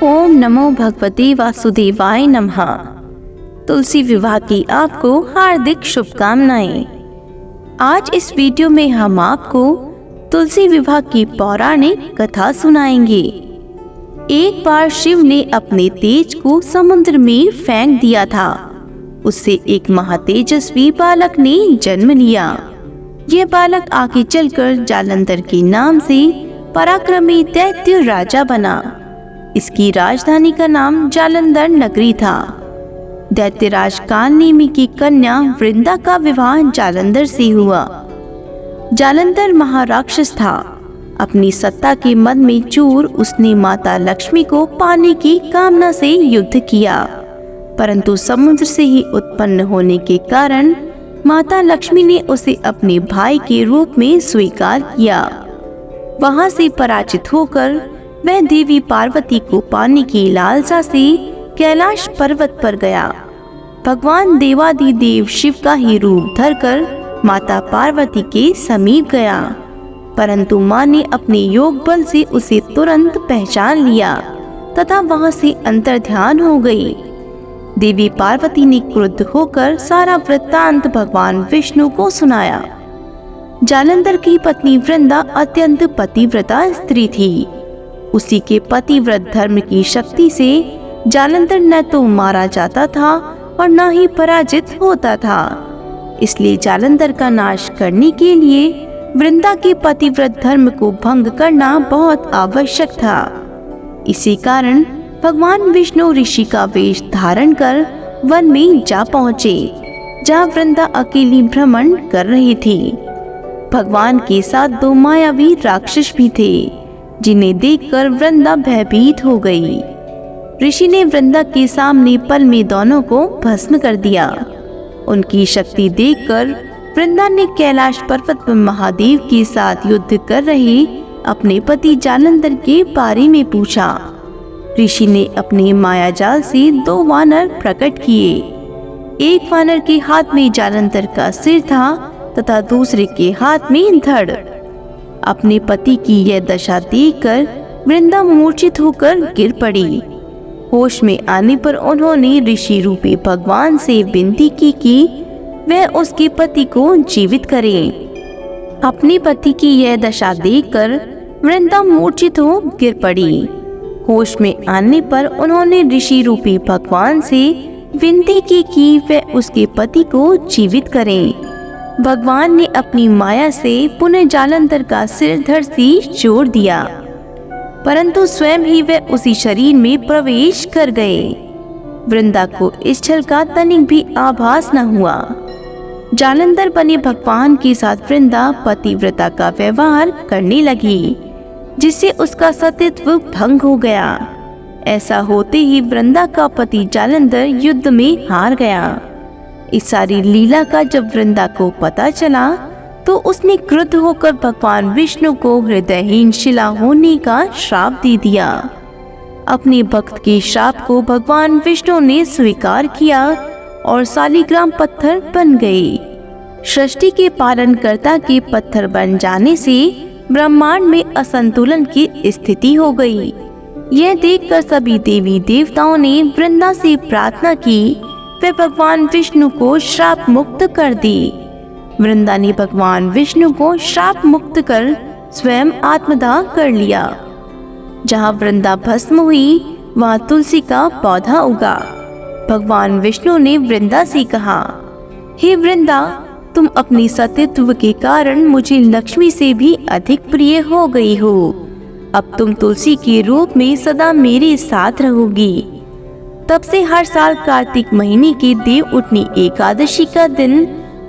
ओम नमो भगवते वासुदेवाय नमः। तुलसी विवाह की आपको हार्दिक शुभकामनाएं। आज इस वीडियो में हम आपको तुलसी विवाह की पौराणिक कथा सुनाएंगे। एक बार शिव ने अपने तेज को समुद्र में फेंक दिया था। उससे एक महातेजस्वी बालक ने जन्म लिया। यह बालक आगे चलकर जालंधर के नाम से पराक्रमी दैत्य राजा बना। इसकी राजधानी का नाम जालंधर नगरी था। दैत्यराज कालनेमी की कन्या वृंदा का विवाह जालंधर से हुआ। जालंधर महाराक्षस था। अपनी सत्ता के मद में चूर उसने माता लक्ष्मी को पाने की कामना से युद्ध किया, परंतु समुद्र से ही उत्पन्न होने के कारण माता लक्ष्मी ने उसे अपने भाई के रूप में स्वीकार किया। वहां से पराजित होकर वह देवी पार्वती को पाने की लालसा से कैलाश पर्वत पर गया। भगवान देवादिदेव शिव का ही रूप धरकर माता पार्वती के समीप गया, परंतु मां ने अपने योग बल से उसे तुरंत पहचान लिया तथा वहां से अंतर्ध्यान हो गई। देवी पार्वती ने क्रुद्ध होकर सारा वृत्तांत भगवान विष्णु को सुनाया। जालंधर की पत्नी वृंदा अत्यंत पतिव्रता स्त्री थी। उसी के पतिव्रत धर्म की शक्ति से जालंधर न तो मारा जाता था और न ही पराजित होता था। इसलिए जालंधर का नाश करने के लिए वृंदा के पतिव्रत धर्म को भंग करना बहुत आवश्यक था। इसी कारण भगवान विष्णु ऋषि का वेश धारण कर वन में जा पहुँचे, जहाँ वृंदा अकेली भ्रमण कर रही थी। भगवान के साथ दो मायावी राक्षस भी थे, जिन्हें देखकर वृंदा भयभीत हो गई। ऋषि ने वृंदा के सामने पल में दोनों को भस्म कर दिया। उनकी शक्ति देखकर वृंदा ने कैलाश पर्वत पर महादेव के साथ युद्ध कर रहे अपने पति जालंधर के बारे में पूछा। ऋषि ने अपने मायाजाल से दो वानर प्रकट किए। एक वानर के हाथ में जालंधर का सिर था तथा दूसरे के हाथ में धड़। अपने पति की यह दशा देखकर वृंदा मूर्छित होकर गिर पड़ी। होश में आने पर उन्होंने ऋषि रूपी भगवान से विनती की कि वह उसके पति को जीवित करें। अपने पति की यह दशा देखकर वृंदा मूर्छित हो गिर पड़ी। होश में आने पर उन्होंने ऋषि रूपी भगवान से विनती की कि वह उसके पति को जीवित करें। भगवान ने अपनी माया से पुनः जालंधर का सिर धड़ से जोड़ दिया, परंतु स्वयं ही वे उसी शरीर में प्रवेश कर गए। वृंदा को इस छल का तनिक भी आभास न हुआ। जालंधर बने भगवान के साथ वृंदा पतिव्रता का व्यवहार करने लगी, जिससे उसका सतीत्व भंग हो गया। ऐसा होते ही वृंदा का पति जालंधर युद्ध में हार गया। इस सारी लीला का जब वृंदा को पता चला तो उसने क्रुद्ध होकर भगवान विष्णु को हृदयहीन शिला होने का श्राप दे दिया। अपने भक्त के श्राप को भगवान विष्णु ने स्वीकार किया और शालिग्राम पत्थर बन गए। सृष्टि के पालनकर्ता के पत्थर बन जाने से ब्रह्मांड में असंतुलन की स्थिति हो गई। यह देखकर सभी देवी देवताओं ने वृंदा से प्रार्थना की वे भगवान विष्णु को श्राप मुक्त कर दी। वृंदा ने भगवान विष्णु को श्राप मुक्त कर स्वयं आत्मदाह कर लिया। जहाँ वृंदा भस्म हुई वहाँ तुलसी का पौधा उगा। भगवान विष्णु ने वृंदा से कहा, हे वृंदा, तुम अपने सतीत्व के कारण मुझे लक्ष्मी से भी अधिक प्रिय हो गई हो। अब तुम तुलसी के रूप में सदा मेरे साथ रहोगी। तब से हर साल कार्तिक महीने की देव उठनी एकादशी का दिन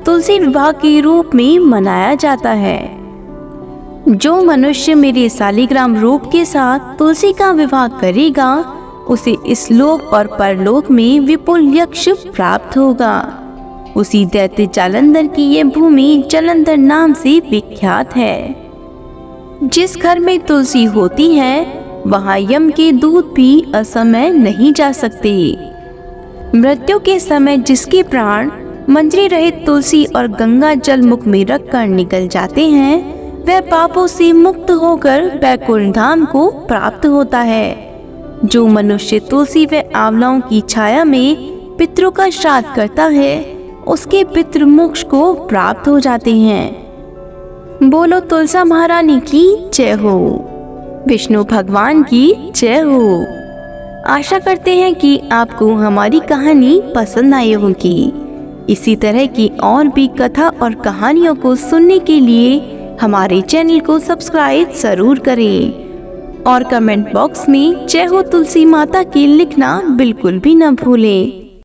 तुलसी विवाह के रूप में मनाया जाता है। जो मनुष्य मेरे शालिग्राम रूप के साथ तुलसी का विवाह करेगा उसे इस लोक और परलोक में विपुल यश प्राप्त होगा। उसी दैत्य जालंधर की यह भूमि जालंधर नाम से विख्यात है। जिस घर में तुलसी होती है वहाँ यम के दूत भी असमय नहीं जा सकते। मृत्यु के समय जिसके प्राण मंजरी रहित तुलसी और गंगा जल मुख में रखकर निकल जाते हैं, वह पापों से मुक्त होकर वैकुंठ धाम को प्राप्त होता है। जो मनुष्य तुलसी व आंवलाओं की छाया में पितरों का श्राद्ध करता है उसके पितृ मोक्ष को प्राप्त हो जाते हैं। बोलो तुलसा महारानी की जय हो, विष्णु भगवान की जय हो। आशा करते हैं कि आपको हमारी कहानी पसंद आई होगी। इसी तरह की और भी कथा और कहानियों को सुनने के लिए हमारे चैनल को सब्सक्राइब जरूर करें और कमेंट बॉक्स में जय हो तुलसी माता की लिखना बिल्कुल भी न भूलें।